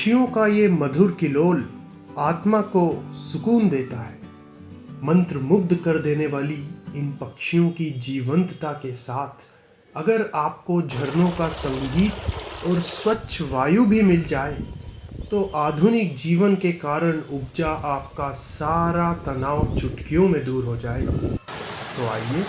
पक्षियों का ये मधुर किलोल आत्मा को सुकून देता है। मंत्र मुग्ध कर देने वाली इन पक्षियों की जीवंतता के साथ अगर आपको झरनों का संगीत और स्वच्छ वायु भी मिल जाए तो आधुनिक जीवन के कारण उपजा आपका सारा तनाव चुटकियों में दूर हो जाएगा। तो आइए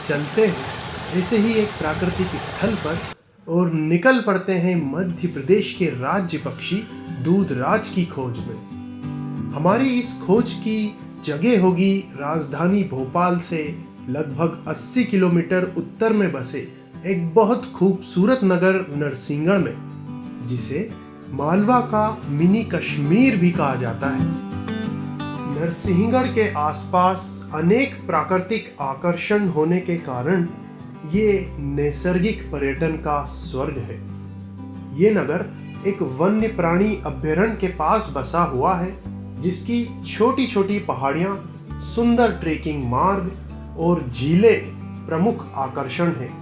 चलते हैं ऐसे ही एक प्राकृतिक स्थल पर और निकल पड़ते हैं मध्य प्रदेश के राज्य पक्षी दूधराज की खोज में। हमारी इस खोज की जगह होगी राजधानी भोपाल से लगभग 80 किलोमीटर उत्तर में बसे एक बहुत खूबसूरत नगर नरसिंहगढ़ में, जिसे मालवा का मिनी कश्मीर भी कहा जाता है। नरसिंहगढ़ के आसपास अनेक प्राकृतिक आकर्षण होने के कारण ये नैसर्गिक पर्यटन का स्वर्ग है। ये नगर एक वन्य प्राणी अभयारण्य के पास बसा हुआ है, जिसकी छोटी छोटी पहाड़ियाँ, सुंदर ट्रेकिंग मार्ग और झीलें प्रमुख आकर्षण हैं।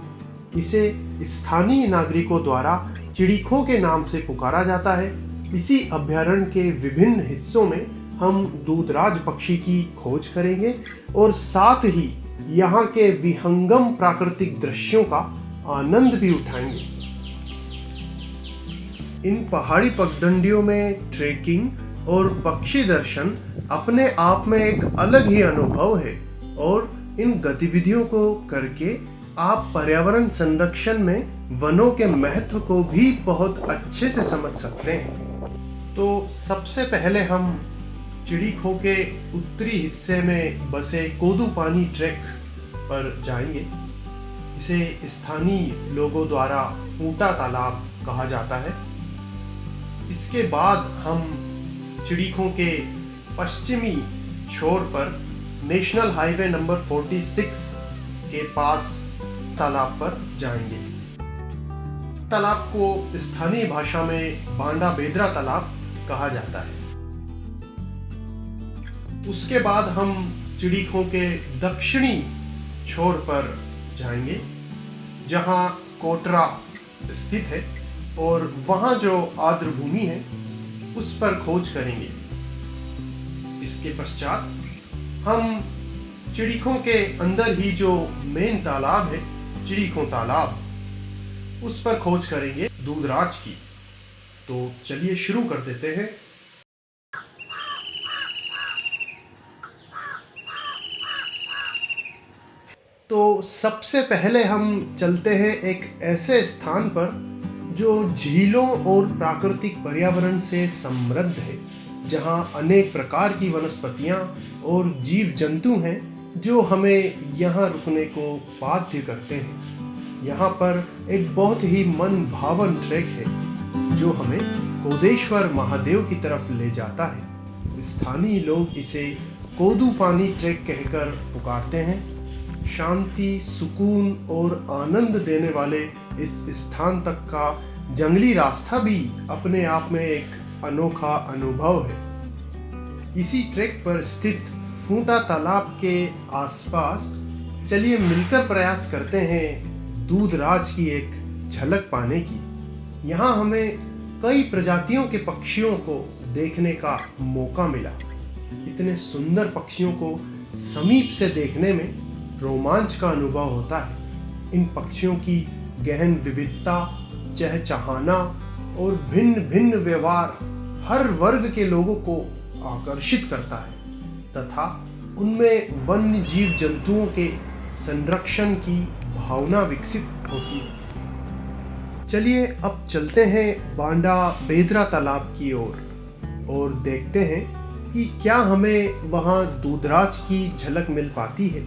इसे स्थानीय नागरिकों द्वारा चिड़ीखों के नाम से पुकारा जाता है। इसी अभयारण्य के विभिन्न हिस्सों में हम दूधराज पक्षी की खोज करेंगे और साथ ही यहाँ के विहंगम प्राकृतिक दृश्यों का आनंद भी उठाएंगे। इन पहाड़ी पगडंडियों में ट्रेकिंग और पक्षी दर्शन अपने आप में एक अलग ही अनुभव है और इन गतिविधियों को करके आप पर्यावरण संरक्षण में वनों के महत्व को भी बहुत अच्छे से समझ सकते हैं। तो सबसे पहले हम चिड़ीखों के उत्तरी हिस्से में बसे कोदूपानी ट्रैक पर जाएंगे। इसे स्थानीय लोगों द्वारा फूटा तालाब कहा जाता है। इसके बाद हम चिड़ीखों के पश्चिमी छोर पर नेशनल हाईवे नंबर 46 के पास तालाब पर जाएंगे। तालाब को स्थानीय भाषा में बांडा बेदरा तालाब कहा जाता है। उसके बाद हम चिड़ीखों के दक्षिणी छोर पर जाएंगे, जहां कोटरा स्थित है और वहां जो आर्द्र भूमि है उस पर खोज करेंगे। इसके पश्चात हम चिड़ीखों के अंदर ही जो मेन तालाब है, चिड़ीखों तालाब, उस पर खोज करेंगे दूधराज की। तो चलिए शुरू कर देते हैं। तो सबसे पहले हम चलते हैं एक ऐसे स्थान पर जो झीलों और प्राकृतिक पर्यावरण से समृद्ध है, जहां अनेक प्रकार की वनस्पतियां और जीव जंतु हैं जो हमें यहाँ रुकने को बाध्य करते हैं। यहाँ पर एक बहुत ही मन भावन ट्रैक है जो हमें कोदेश्वर महादेव की तरफ ले जाता है। स्थानीय लोग इसे कोदूपानी ट्रैक कहकर पुकारते हैं। शांति, सुकून और आनंद देने वाले इस स्थान तक का जंगली रास्ता भी अपने आप में एक अनोखा अनुभव है। इसी ट्रैक पर स्थित फूटा तालाब के आसपास चलिए मिलकर प्रयास करते हैं दूधराज की एक झलक पाने की। यहाँ हमें कई प्रजातियों के पक्षियों को देखने का मौका मिला। इतने सुंदर पक्षियों को समीप से देखने में रोमांच का अनुभव होता है। इन पक्षियों की गहन विविधता, चहचहाना और भिन्न भिन्न व्यवहार हर वर्ग के लोगों को आकर्षित करता है तथा उनमें वन्य जीव जंतुओं के संरक्षण की भावना विकसित होती है। चलिए अब चलते हैं बांडा बेदरा तालाब की ओर और देखते हैं कि क्या हमें वहाँ दूधराज की झलक मिल पाती है।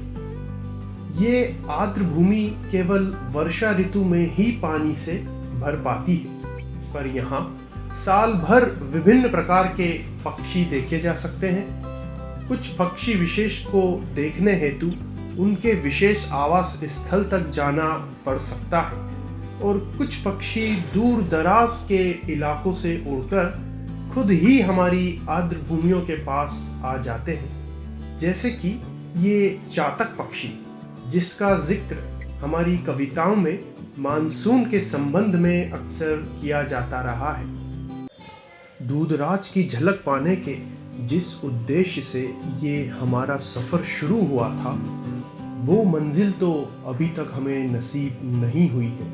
ये आर्द्र भूमि केवल वर्षा ऋतु में ही पानी से भर पाती है, पर यहाँ साल भर विभिन्न प्रकार के पक्षी देखे जा सकते हैं। कुछ पक्षी विशेष को देखने हेतु उनके विशेष आवास स्थल तक जाना पड़ सकता है और कुछ पक्षी दूर दराज के इलाकों से उड़कर खुद ही हमारी आर्द्र भूमियों के पास आ जाते हैं, जैसे कि ये चातक पक्षी, जिसका जिक्र हमारी कविताओं में मानसून के संबंध में अक्सर किया जाता रहा है। दूधराज की झलक पाने के जिस उद्देश्य से ये हमारा सफ़र शुरू हुआ था, वो मंजिल तो अभी तक हमें नसीब नहीं हुई है,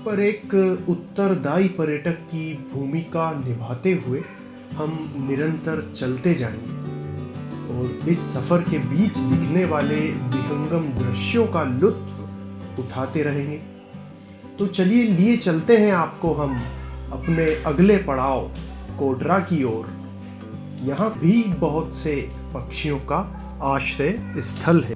पर एक उत्तरदायी पर्यटक की भूमिका निभाते हुए हम निरंतर चलते जाएंगे और इस सफ़र के बीच दिखने वाले विहंगम दृश्यों का लुत्फ उठाते रहेंगे। तो चलिए लिए चलते हैं आपको हम अपने अगले पड़ाव कोटरा की ओर। यहाँ भी बहुत से पक्षियों का आश्रय स्थल है।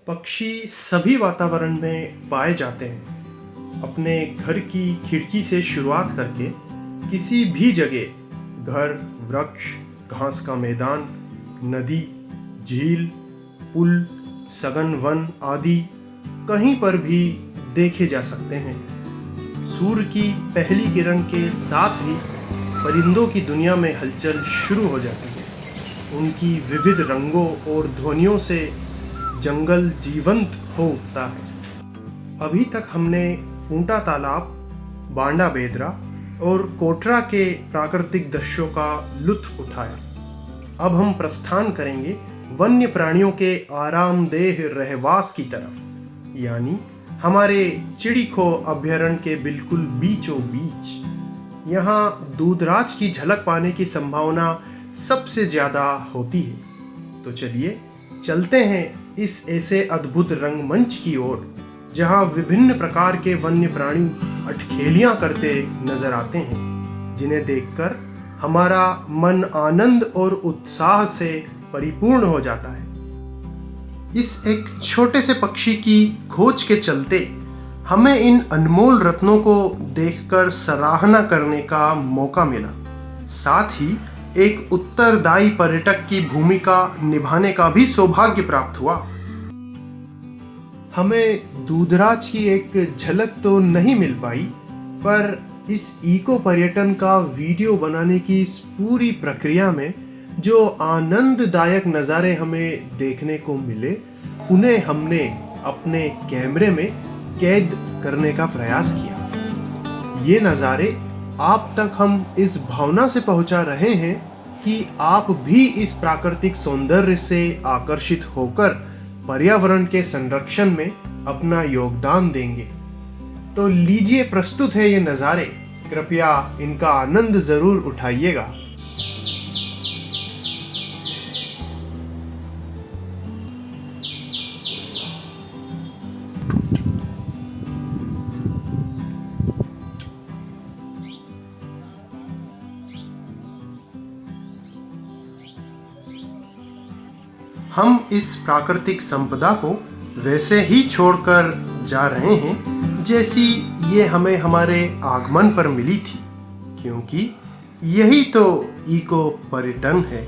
पक्षी सभी वातावरण में पाए जाते हैं। अपने घर की खिड़की से शुरुआत करके किसी भी जगह घर, वृक्ष, घास का मैदान, नदी, झील, पुल, सघन वन आदि कहीं पर भी देखे जा सकते हैं। सूर्य की पहली किरण के साथ ही परिंदों की दुनिया में हलचल शुरू हो जाती है। उनकी विविध रंगों और ध्वनियों से जंगल जीवंत हो उठता है। अभी तक हमने फूंटा तालाब, बांडा बेदरा और कोटरा के प्राकृतिक दृश्यों का लुत्फ उठाया। अब हम प्रस्थान करेंगे वन्य प्राणियों के आरामदेह रहवास की तरफ, यानी हमारे चिड़िखो अभयारण्य के बिल्कुल बीचों बीच। यहाँ दूधराज की झलक पाने की संभावना सबसे ज़्यादा होती है। तो चलिए चलते हैं इस ऐसे अद्भुत रंगमंच की ओर, जहाँ विभिन्न प्रकार के वन्य प्राणी अठखेलियां करते नजर आते हैं, जिन्हें देखकर हमारा मन आनंद और उत्साह से परिपूर्ण हो जाता है। इस एक छोटे से पक्षी की खोज के चलते हमें इन अनमोल रत्नों को देखकर सराहना करने का मौका मिला। साथ ही एक उत्तरदायी पर्यटक की भूमिका निभाने का भी सौभाग्य प्राप्त हुआ। हमें दूधराज की एक झलक तो नहीं मिल पाई, पर इस इको पर्यटन का वीडियो बनाने की इस पूरी प्रक्रिया में जो आनंददायक नज़ारे हमें देखने को मिले, उन्हें हमने अपने कैमरे में कैद करने का प्रयास किया। ये नज़ारे आप तक हम इस भावना से पहुंचा रहे हैं कि आप भी इस प्राकृतिक सौंदर्य से आकर्षित होकर पर्यावरण के संरक्षण में अपना योगदान देंगे। तो लीजिए, प्रस्तुत है ये नज़ारे, कृपया इनका आनंद जरूर उठाइएगा। हम इस प्राकृतिक संपदा को वैसे ही छोड़कर जा रहे हैं जैसी ये हमें हमारे आगमन पर मिली थी, क्योंकि यही तो इको पर्यटन है।